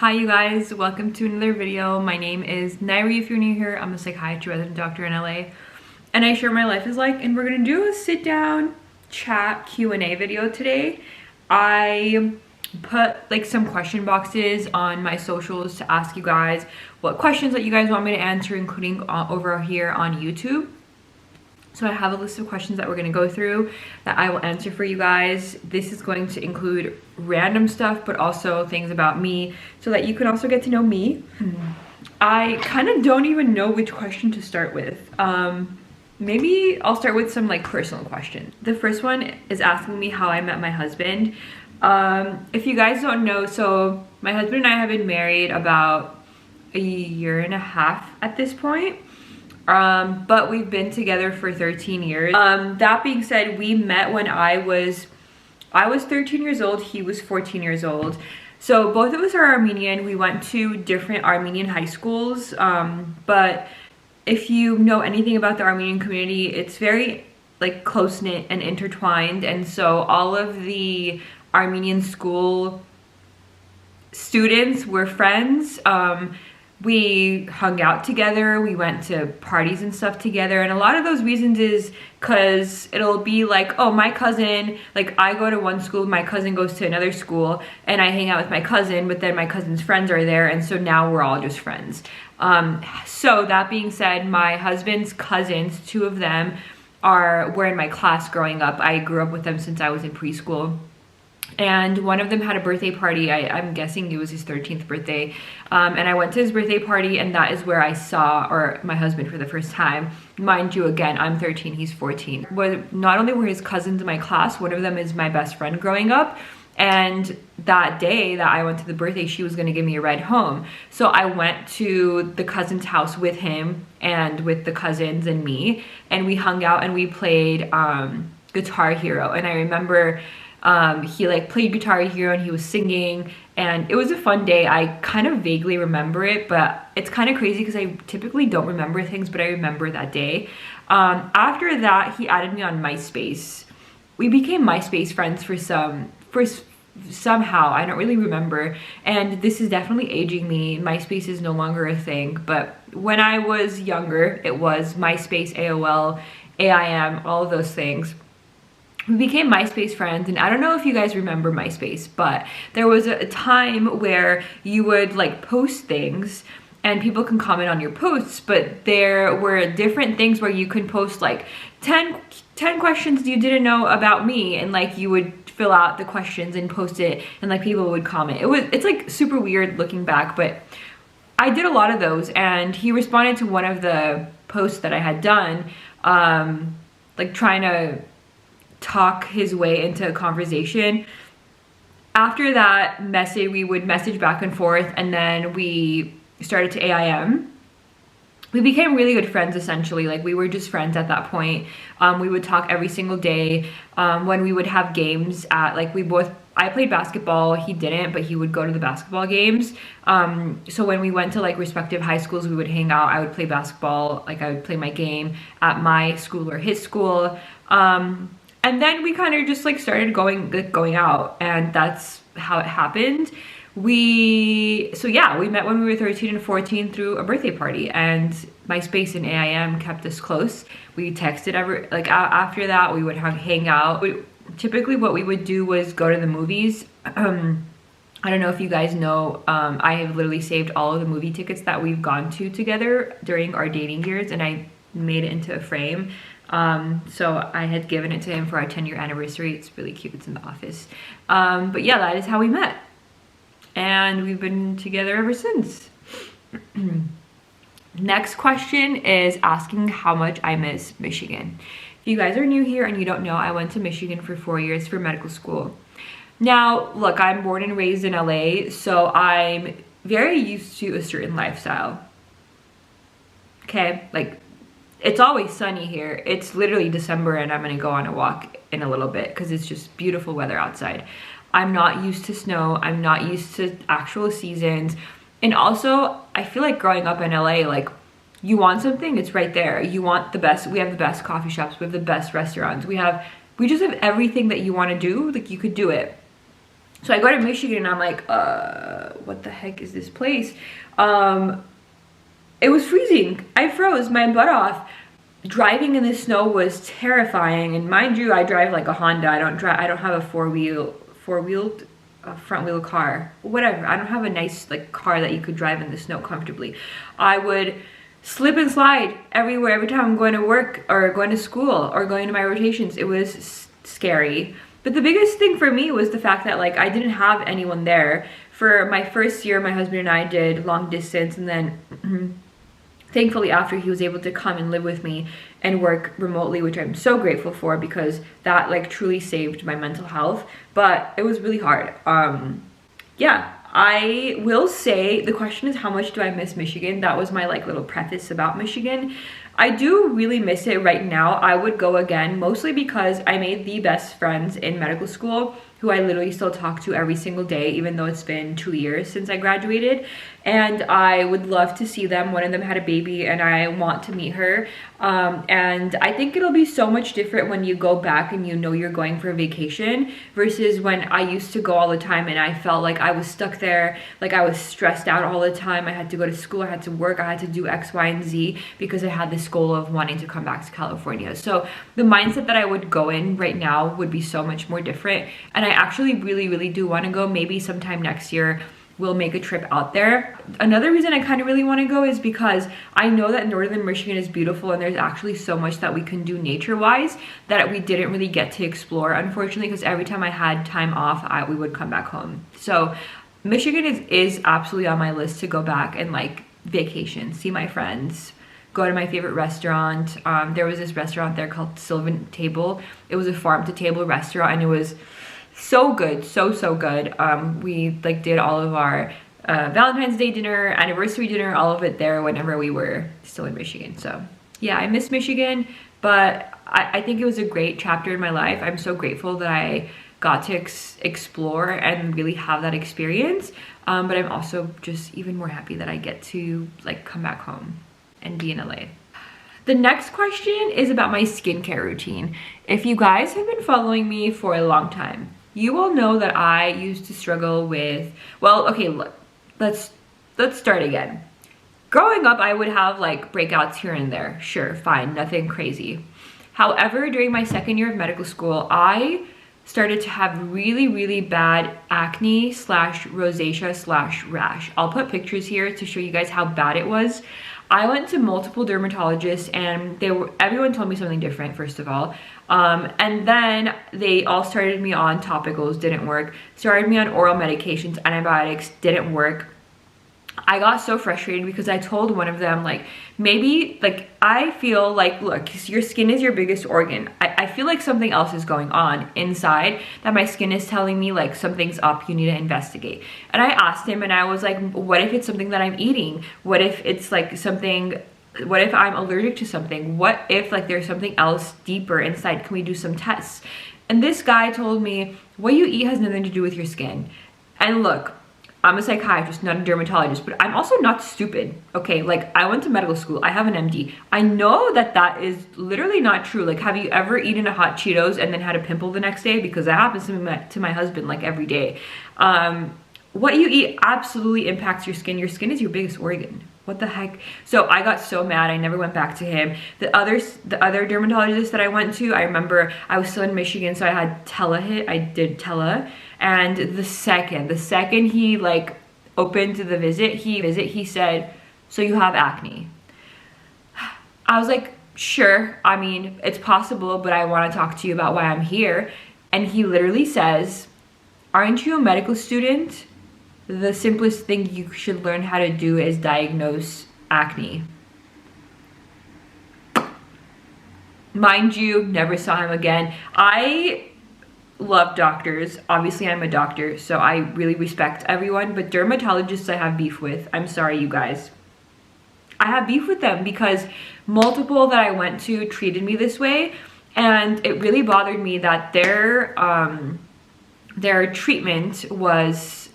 Hi you guys, welcome to another video. My name is Nayiri if you're new here. I'm a psychiatry resident doctor in LA and I share what my life is like, and we're gonna do a sit down chat Q&A video today. I put like some question boxes on my socials to ask you guys what questions that you guys want me to answer, including over here on YouTube. So I have a list of questions that we're going to go through that I will answer for you guys. This is going to include random stuff, but also things about me so that you can also get to know me. I kind of don't even know which question to start with. Maybe I'll start with some like personal questions. The first one is asking me how I met my husband. If you guys don't know, so my husband and I have been married about a year and a half at this point. But we've been together for 13 years. That being said, we met when I was 13 years old, he was 14 years old. So both of us are Armenian. We went to different Armenian high schools. But if you know anything about the Armenian community, it's very like close-knit and intertwined. And so all of the Armenian school students were friends. We hung out together, we went to parties and stuff together, and a lot of those reasons is because it'll be like, oh, my cousin, like I go to one school, my cousin goes to another school, and I hang out with my cousin, but then my cousin's friends are there, and so now we're all just friends. So that being said, my husband's cousins, two of them were in my class growing up. I grew up with them since I was in preschool. And one of them had a birthday party. I'm guessing it was his 13th birthday. And I went to his birthday party, and that is where I saw my husband for the first time. Mind you, again, I'm 13, he's 14. Not only were his cousins in my class, one of them is my best friend growing up. And that day that I went to the birthday, she was gonna give me a ride home. So I went to the cousin's house with him and with the cousins and me. And we hung out and we played Guitar Hero. And I remember he like played Guitar Hero and he was singing, and it was a fun day. I kind of vaguely remember it, but it's kind of crazy because I typically don't remember things, but I remember that day. After that, he added me on MySpace. We became MySpace friends for somehow, I don't really remember, and this is definitely aging me. MySpace is no longer a thing, but when I was younger, it was MySpace, AOL, AIM, all of those things. We became MySpace friends, and I don't know if you guys remember MySpace, but there was a time where you would like post things and people can comment on your posts, but there were different things where you could post like 10 questions you didn't know about me, and like you would fill out the questions and post it, and like people would comment. It's like super weird looking back, but I did a lot of those, and he responded to one of the posts that I had done, like trying to talk his way into a conversation. After that message, we would message back and forth, and then we started to AIM. We became really good friends, essentially. Like, we were just friends at that point. We would talk every single day. When we would have games at, like, I played basketball, he didn't, but he would go to the basketball games. So when we went to like respective high schools, we would hang out. I would play basketball, like I would play my game at my school or his school. And then we kind of just like started going out, and that's how it happened. We met when we were 13 and 14 through a birthday party, and MySpace and AIM kept us close. We texted after that, we would hang out. Typically what we would do was go to the movies. I don't know if you guys know, I have literally saved all of the movie tickets that we've gone to together during our dating years, and I made it into a frame. So I had given it to him for our 10-year anniversary. It's really cute, it's in the office. But yeah, that is how we met, and we've been together ever since. Next question is asking how much I miss Michigan. If you guys are new here and you don't know, I went to Michigan for 4 years for medical school. Now, look, I'm born and raised in LA, so I'm very used to a certain lifestyle. Okay, like, it's always sunny here. It's literally December and I'm gonna go on a walk in a little bit because it's just beautiful weather outside. I'm not used to snow. I'm not used to actual seasons. And also, I feel like growing up in LA, like, you want something, it's right there. You want the best. We have the best coffee shops. We have the best restaurants. We just have everything that you want to do. Like, you could do it. So I go to Michigan and I'm like, what the heck is this place? It was freezing. I froze my butt off. Driving in the snow was terrifying. And mind you, I drive like a Honda. I don't have a four-wheeled front wheel car, whatever. I don't have a nice like car that you could drive in the snow comfortably. I would slip and slide everywhere every time I'm going to work or going to school or going to my rotations. It was scary. But the biggest thing for me was the fact that like I didn't have anyone there. For my first year, my husband and I did long distance, and then thankfully after, he was able to come and live with me and work remotely, which I'm so grateful for, because that like truly saved my mental health. But it was really hard. Yeah, I will say the question is, how much do I miss Michigan? That was my like little preface about Michigan. I do really miss it right now. I would go again, mostly because I made the best friends in medical school who I literally still talk to every single day, even though it's been 2 years since I graduated. And I would love to see them. One of them had a baby and I want to meet her. And I think it'll be so much different when you go back and you know you're going for a vacation versus when I used to go all the time and I felt like I was stuck there, like I was stressed out all the time. I had to go to school, I had to work, I had to do X, Y, and Z because I had this goal of wanting to come back to California. So the mindset that I would go in right now would be so much more different. And I actually really do want to go. Maybe sometime next year we'll make a trip out there. Another reason I kind of really want to go is because I know that northern Michigan is beautiful and there's actually so much that we can do nature-wise that we didn't really get to explore, unfortunately, because every time I had time off, we would come back home. So Michigan is absolutely on my list to go back and like vacation, see my friends, go to my favorite restaurant. There was this restaurant there called Sylvan Table. It was a farm-to-table restaurant and it was so good, so good. We like did all of our Valentine's Day dinner, anniversary dinner, all of it there whenever we were still in Michigan. So yeah, I miss Michigan, but I think it was a great chapter in my life. I'm so grateful that I got to explore and really have that experience. But I'm also just even more happy that I get to like come back home and be in LA. The next question is about my skincare routine. If you guys have been following me for a long time, you will know that I used to struggle with, well, okay, let's start again. Growing up, I would have like breakouts here and there. Sure, fine, nothing crazy. However, during my second year of medical school, I started to have really bad acne slash rosacea slash rash. I'll put pictures here to show you guys how bad it was. I went to multiple dermatologists and everyone told me something different, first of all. And then they all started me on topicals, didn't work. Started me on oral medications, antibiotics, didn't work. I got so frustrated because I told one of them, like, maybe, like, I feel like, look, your skin is your biggest organ. I feel like something else is going on inside, that my skin is telling me, like, something's up, you need to investigate. And I asked him and I was like, what if it's something that I'm eating? What if it's, like, something, what if I'm allergic to something? What if, like, there's something else deeper inside? Can we do some tests? And this guy told me, what you eat has nothing to do with your skin. And look, I'm a psychiatrist, not a dermatologist, but I'm also not stupid, okay? Like, I went to medical school, I have an MD. I know that that is literally not true. Like, have you ever eaten a hot Cheetos and then had a pimple the next day? Because that happens to my husband, like, every day. What you eat absolutely impacts your skin. Your skin is your biggest organ. What the heck? So I got so mad, I never went back to him. The other dermatologist that I went to, I remember I was still in Michigan, so I had Telehit, I did Tele. And the second he like opened the visit, he said, so you have acne. I was like, sure, I mean, it's possible, but I want to talk to you about why I'm here. And he literally says, aren't you a medical student? The simplest thing you should learn how to do is diagnose acne. Mind you, never saw him again. I love doctors. Obviously, I'm a doctor, so I really respect everyone, but dermatologists I have beef with. I'm sorry, you guys. I have beef with them because multiple that I went to treated me this way, and it really bothered me that their treatment was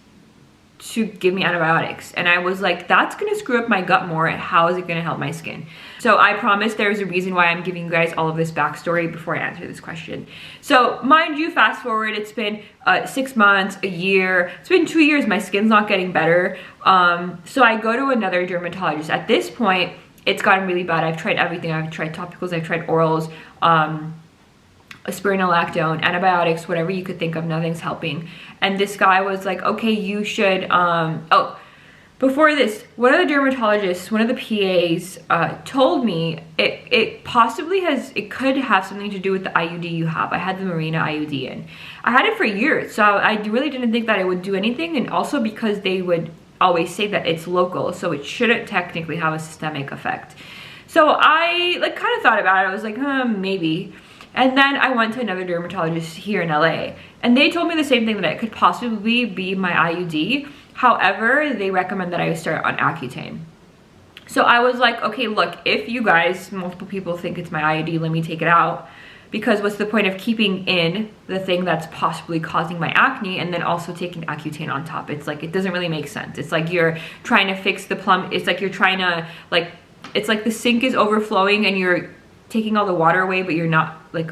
to give me antibiotics. And I was like, that's gonna screw up my gut more, and how is it gonna help my skin? So I promise there's a reason why I'm giving you guys all of this backstory before I answer this question. So mind you, fast forward, it's been 6 months, a year, it's been 2 years, my skin's not getting better. So I go to another dermatologist. At this point, it's gotten really bad. I've tried everything. I've tried topicals, I've tried orals, spironolactone, antibiotics, whatever you could think of, nothing's helping. And this guy was like, okay, you should, oh, before this, one of the dermatologists, one of the PAs told me it possibly it could have something to do with the IUD you have. I had the Marina IUD in. I had it for years, so I really didn't think that it would do anything, and also because they would always say that it's local, so it shouldn't technically have a systemic effect. So I like kind of thought about it. I was like, maybe. And then I went to another dermatologist here in LA, and they told me the same thing, that it could possibly be my IUD. However, they recommend that I start on Accutane. So I was like, okay, look, if you guys, multiple people think it's my IUD, let me take it out. Because what's the point of keeping in the thing that's possibly causing my acne and then also taking Accutane on top? It's like, it doesn't really make sense. It's like you're trying to fix the plumb. It's like you're trying to, like, it's like the sink is overflowing and you're taking all the water away, but you're not like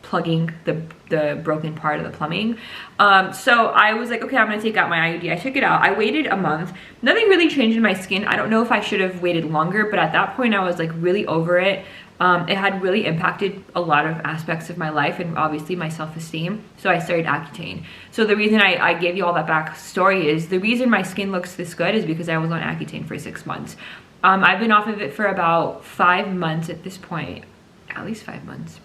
plugging the broken part of the plumbing. So I was like, okay, I'm gonna take out my IUD. I took it out. I waited a month. Nothing really changed in my skin. I don't know if I should have waited longer, but at that point I was like really over it. It had really impacted a lot of aspects of my life and obviously my self-esteem. So I started Accutane. So the reason I gave you all that backstory is the reason my skin looks this good is because I was on Accutane for 6 months. I've been off of it for about 5 months at this point. At least 5 months.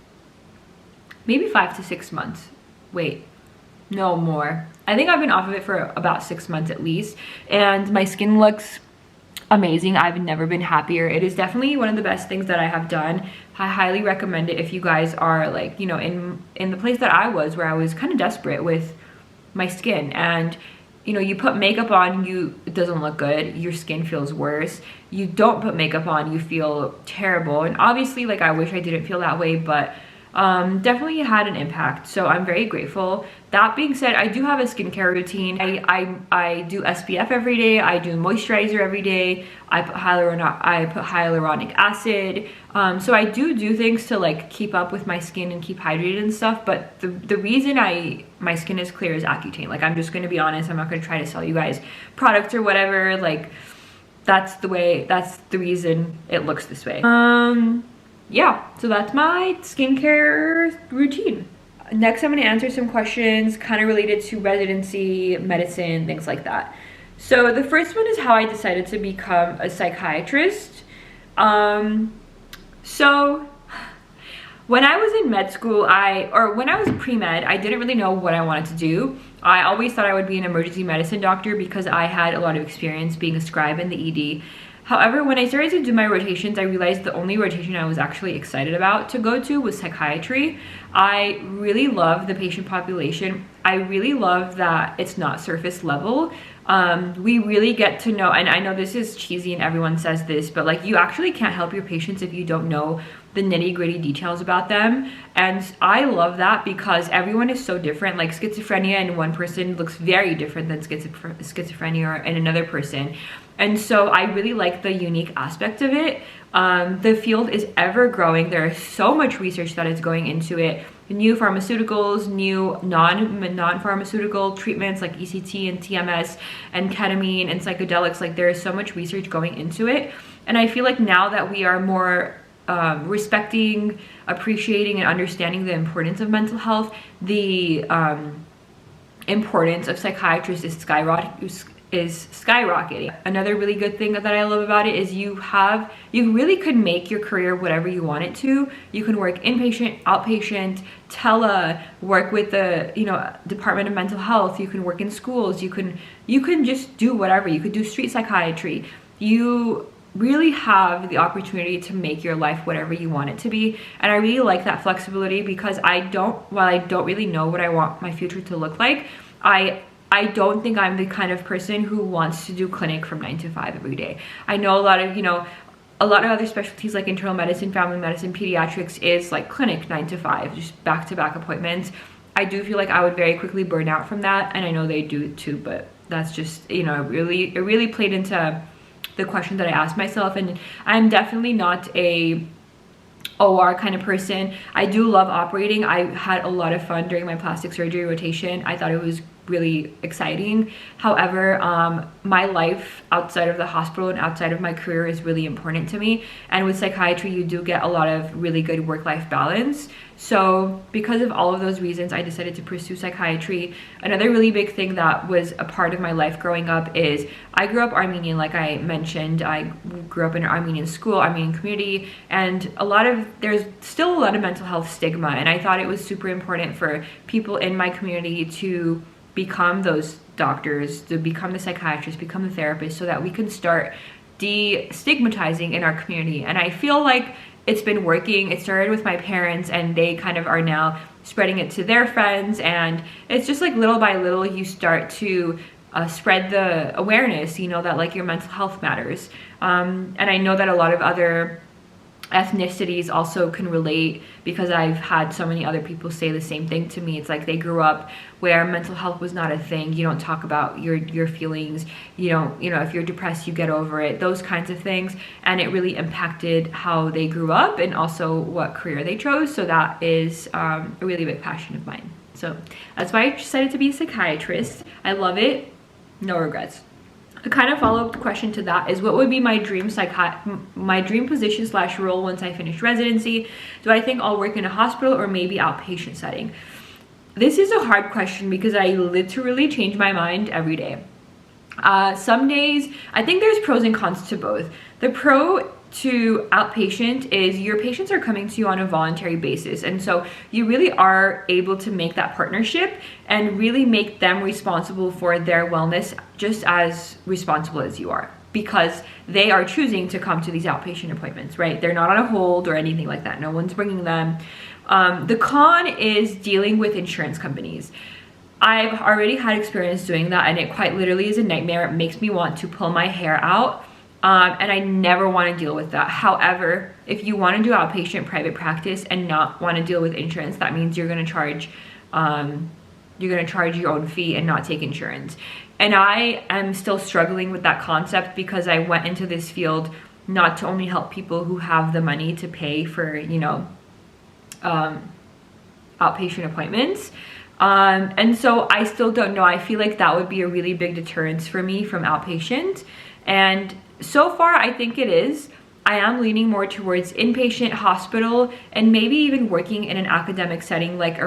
Maybe 5 to 6 months. Wait, no, more. I think I've been off of it for about 6 months at least. And my skin looks amazing. I've never been happier. It is definitely one of the best things that I have done. I highly recommend it if you guys are like, you know, in the place that I was, where I was kind of desperate with my skin. And you know, you put makeup on, it doesn't look good, your skin feels worse. You don't put makeup on, you feel terrible. And obviously, like, I wish I didn't feel that way, but definitely had an impact. So I'm very grateful. That being said, I do have a skincare routine. I do SPF every day. I do moisturizer every day. I put hyaluronic acid. So I do things to like keep up with my skin and keep hydrated and stuff. But the reason my skin is clear is Accutane. Like, I'm just gonna be honest. I'm not gonna try to sell you guys products or whatever. Like, that's the reason it looks this way. Yeah, so that's my skincare routine. Next, I'm gonna answer some questions kind of related to residency, medicine, things like that. So the first one is how I decided to become a psychiatrist. So when I was in med school, when I was pre-med, I didn't really know what I wanted to do. I always thought I would be an emergency medicine doctor because I had a lot of experience being a scribe in the ED. However, when I started to do my rotations, I realized the only rotation I was actually excited about to go to was psychiatry. I really love the patient population. I really love that it's not surface level. We really get to know, and I know this is cheesy and everyone says this, but like, you actually can't help your patients if you don't know the nitty-gritty details about them. And I love that because everyone is so different. Like, schizophrenia in one person looks very different than schizophrenia in another person. And so I really like the unique aspect of it. The field is ever growing. There is so much research that is going into it. New pharmaceuticals, new non-pharmaceutical treatments like ECT and TMS and ketamine and psychedelics. Like, there is so much research going into it. And I feel like now that we are more respecting, appreciating, and understanding the importance of mental health, the importance of psychiatrists is skyrocketing. Another really good thing that I love about it is you really could make your career whatever you want it to. You can work inpatient, outpatient, tele, work with the Department of Mental Health. You can work in schools. You can just do whatever. You could do street psychiatry. You really have the opportunity to make your life whatever you want it to be. And I really like that flexibility because while I don't really know what I want my future to look like, I don't think I'm the kind of person who wants to do clinic from 9 to 5 every day. I know a lot of other specialties like internal medicine, family medicine, pediatrics is like clinic 9 to 5, just back-to-back appointments. I do feel like I would very quickly burn out from that, and I know they do too, but that's just, you know, it really played into the question that I asked myself. And I'm definitely not a OR kind of person. I do love operating. I had a lot of fun during my plastic surgery rotation. I thought it was really exciting. However, my life outside of the hospital and outside of my career is really important to me. And with psychiatry, you do get a lot of really good work-life balance. So because of all of those reasons, I decided to pursue psychiatry. Another really big thing that was a part of my life growing up is I grew up Armenian, like I mentioned. I grew up in an Armenian school, Armenian community, and there's still a lot of mental health stigma. And I thought it was super important for people in my community to become those doctors, to become the psychiatrists, become the therapists, so that we can start destigmatizing in our community. And I feel like it's been working. It started with my parents, and they kind of are now spreading it to their friends. And it's just like little by little, you start to spread the awareness, you know, that like your mental health matters. And I know that a lot of other ethnicities also can relate, because I've had so many other people say the same thing to me. It's like they grew up where mental health was not a thing. You don't talk about your feelings. You don't, you know, if you're depressed, you get over it, those kinds of things. And it really impacted how they grew up and also what career they chose. So that is a really big passion of mine. So that's why I decided to be a psychiatrist. I love it. No regrets. A kind of follow-up question to that is, what would be my dream position / role once I finish residency? Do I think I'll work in a hospital or maybe outpatient setting? This is a hard question because I literally change my mind every day. Some days, I think there's pros and cons to both. The pro to outpatient is your patients are coming to you on a voluntary basis, and so you really are able to make that partnership and really make them responsible for their wellness just as responsible as you are, because they are choosing to come to these outpatient appointments, right? They're not on a hold or anything like that. No one's bringing them. The con is dealing with insurance companies. I've already had experience doing that, and it quite literally is a nightmare. It makes me want to pull my hair out. And I never want to deal with that. However, if you want to do outpatient private practice and not want to deal with insurance, that means you're going to charge your own fee and not take insurance. And I am still struggling with that concept, because I went into this field not to only help people who have the money to pay for, you know, outpatient appointments. And so I still don't know. I feel like that would be a really big deterrence for me from outpatient. And so far, I think it is. I am leaning more towards inpatient hospital, and maybe even working in an academic setting like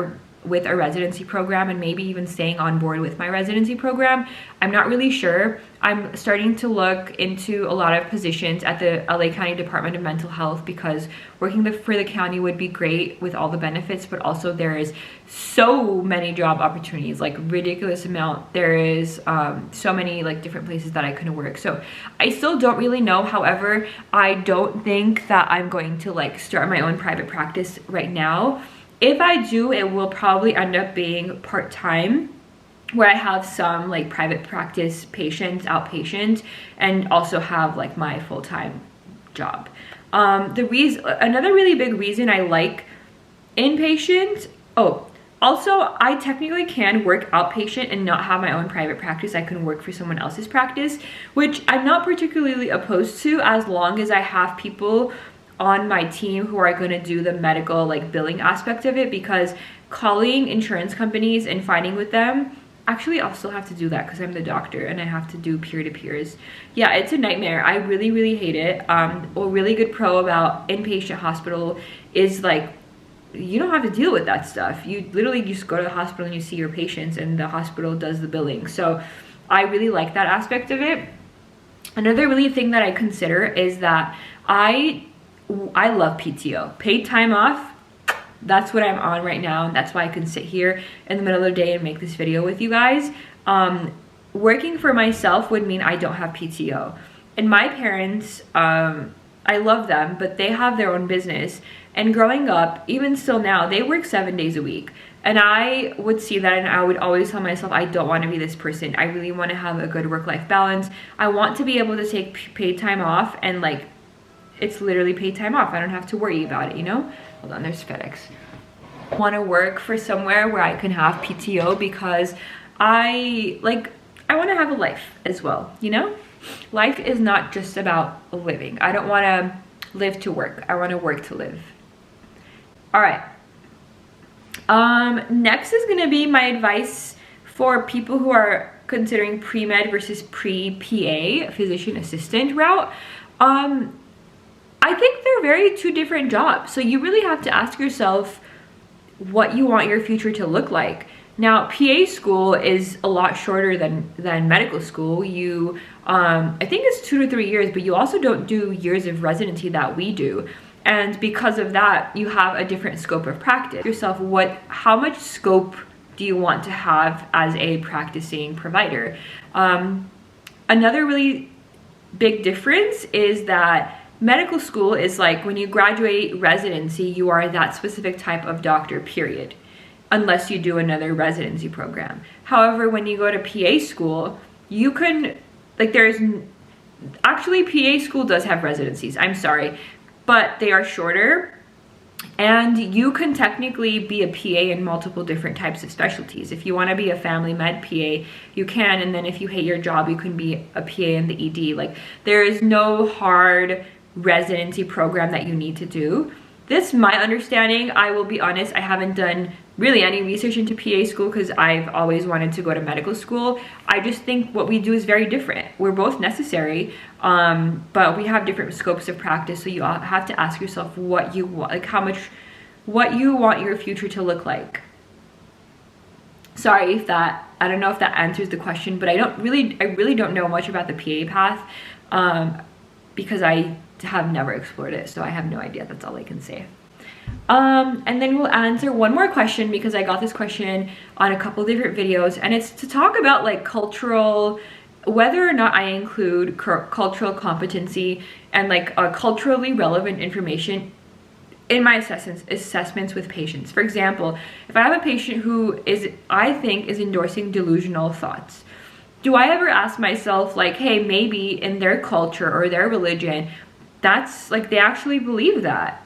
with a residency program, and maybe even staying on board with my residency program. I'm not really sure. I'm starting to look into a lot of positions at the LA County Department of Mental Health, because working for the county would be great with all the benefits, but also there is so many job opportunities, like ridiculous amount. There is so many like different places that I could work. So I still don't really know. However, I don't think that I'm going to like start my own private practice right now. If I do, it will probably end up being part-time, where I have some like private practice patients, outpatient, and also have like my full-time job. Another really big reason I like inpatient, also, I technically can work outpatient and not have my own private practice. I can work for someone else's practice, which I'm not particularly opposed to, as long as I have people on my team who are going to do the medical like billing aspect of it, because calling insurance companies and fighting with them, actually I'll still have to do that because I'm the doctor and I have to do peer-to-peers. Yeah, it's a nightmare. I really hate it. A really good pro about inpatient hospital is like, you don't have to deal with that stuff. You literally just go to the hospital and you see your patients, and the hospital does the billing. So I really like that aspect of it. Another really thing that I consider is that I love PTO, paid time off. That's what I'm on right now, and that's why I can sit here in the middle of the day and make this video with you guys. Working for myself would mean I don't have PTO. And my parents, I love them, but they have their own business. And growing up, even still now, they work 7 days a week. And I would see that, and I would always tell myself, I don't want to be this person. I really want to have a good work-life balance. I want to be able to take paid time off, and like, it's literally paid time off. I don't have to worry about it, you know? Hold on, there's FedEx. I want to work for somewhere where I can have PTO, because I I want to have a life as well, you know? Life is not just about living. I don't want to live to work. I want to work to live. All right. Next is going to be my advice for people who are considering pre-med versus pre-PA, physician assistant route. I think they're very two different jobs. So you really have to ask yourself what you want your future to look like. Now, PA school is a lot shorter than medical school. You, I think it's 2 to 3 years, but you also don't do years of residency that we do. And because of that, you have a different scope of practice. Yourself, how much scope do you want to have as a practicing provider? Another really big difference is that medical school is like when you graduate residency, you are that specific type of doctor, period, unless you do another residency program. However, when you go to PA school, you can, like actually PA school does have residencies, I'm sorry, but they are shorter. And you can technically be a PA in multiple different types of specialties. If you want to be a family med PA, you can. And then if you hate your job, you can be a PA in the ED. Like, there is no hard residency program that you need to do. This, my understanding, I will be honest, I haven't done really any research into PA school because I've always wanted to go to medical school. I just think what we do is very different. We're both necessary, but we have different scopes of practice. So you have to ask yourself what you want, like what you want your future to look like. Sorry if I don't know if that answers the question, but I really don't know much about the PA path because I have never explored it, so I have no idea. That's all I can say. And then we'll answer one more question because I got this question on a couple different videos, and it's to talk about like whether or not I include cultural competency and like culturally relevant information in my assessments with patients. For example, if I have a patient who I think is endorsing delusional thoughts, do I ever ask myself like, hey, maybe in their culture or their religion, that's like they actually believe that?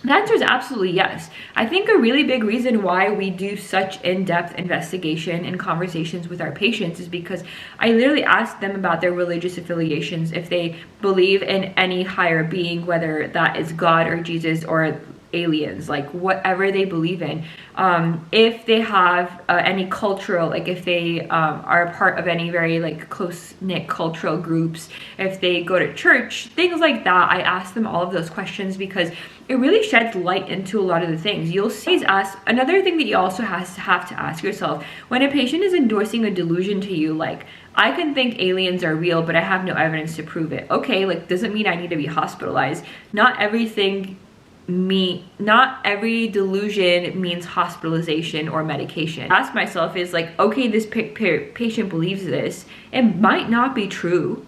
The answer is absolutely yes. I think a really big reason why we do such in-depth investigation and conversations with our patients is because I literally ask them about their religious affiliations, if they believe in any higher being, whether that is God or Jesus or aliens, like whatever they believe in. If they have any cultural, like if they are a part of any very like close-knit cultural groups, if they go to church, things like that. I ask them all of those questions because it really sheds light into a lot of the things. You'll see another thing that you also have to ask yourself when a patient is endorsing a delusion to you, like, I can think aliens are real, but I have no evidence to prove it. Okay, like, doesn't mean I need to be hospitalized. Not every delusion means hospitalization or medication. Ask myself is like, okay, this patient believes this. It might not be true.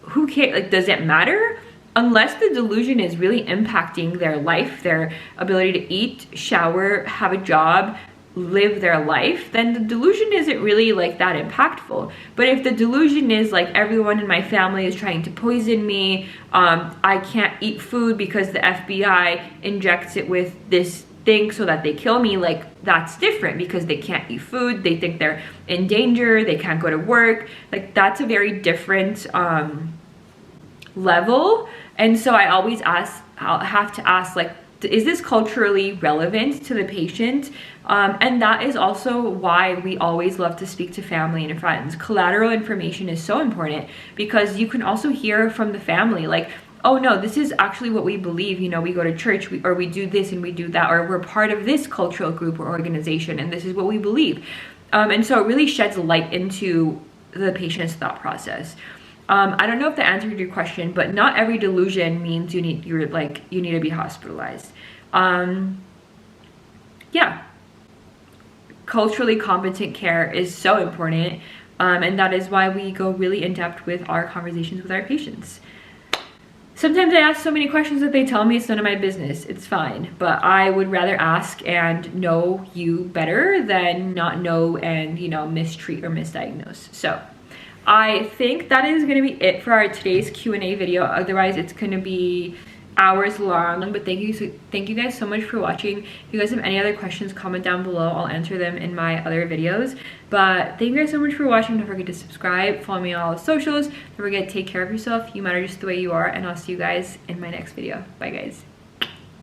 Who cares? Like, does it matter? Unless the delusion is really impacting their life, their ability to eat, shower, have a job, live their life, then the delusion isn't really like that impactful. But if the delusion is like, everyone in my family is trying to poison me, I can't eat food because the FBI injects it with this thing so that they kill me, like, that's different because they can't eat food, they think they're in danger, they can't go to work. Like, that's a very different level. And so I always have to ask, like, is this culturally relevant to the patient? And that is also why we always love to speak to family and friends. Collateral information is so important because you can also hear from the family, like, oh no, this is actually what we believe, you know, we go to church, or we do this and we do that, or we're part of this cultural group or organization and this is what we believe. And so it really sheds light into the patient's thought process. I don't know if that answered your question, but not every delusion means you need to be hospitalized. Yeah. Culturally competent care is so important, and that is why we go really in depth with our conversations with our patients. Sometimes I ask so many questions that they tell me it's none of my business. It's fine, but I would rather ask and know you better than not know and, you know, mistreat or misdiagnose. So I think that is going to be it for our today's Q&A video. Otherwise, it's going to be hours long. But thank you guys so much for watching. If you guys have any other questions, comment down below. I'll answer them in my other videos. But thank you guys so much for watching. Don't forget to subscribe, follow me on all the socials. Don't forget to take care of yourself. You matter just the way you are, and I'll see you guys in my next video. Bye guys.